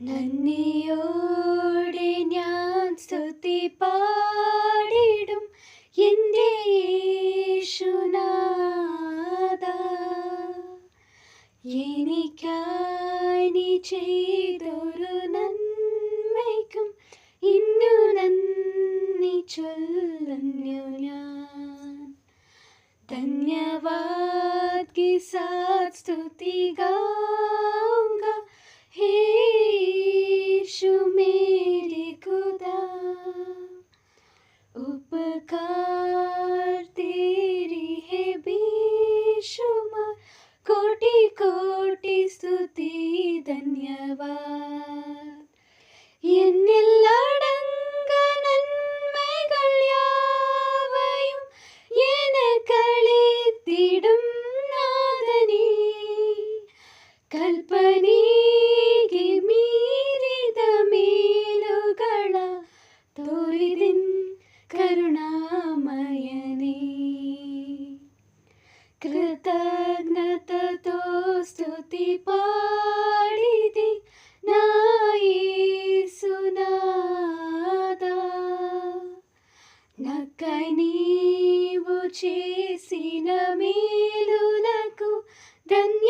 നന്ദിയോടെ ഞാൻ സ്തുതി പാടിടും എൻ്റെ യേശുനാഥാ. എനിക്കായി നീ ചെയ്തൊരു നന്മയ്ക്കും ഇന്നു നന്ദി ചൊല്ലുന്നു ഞാൻ. धन्यवाद के साथ स्तुति गाऊंगा हे यीशु मेरे खुदा. उपकार तेरी है बेशुमार, कोटि कोटि स्तुति धन्यवाद. എന്നില്ലടങ്ക നന്മകൾ യാവയും എനക്കളിത്തിടും നാഥനേ. കൽപ്പനീಗೆ ಮೀರಿದ ಮೇಲುಗಳ ತೋರಿದೆನ್ ಕರುಣಾಮಯನೇ. ಕೃತಜ್ಞತೋ ಸ್ತುತಿ ಪಾಡಿದೆ నా యేసునాథా. నాకై నీవు చేసిన మేలులకు ధన్యవాదాలు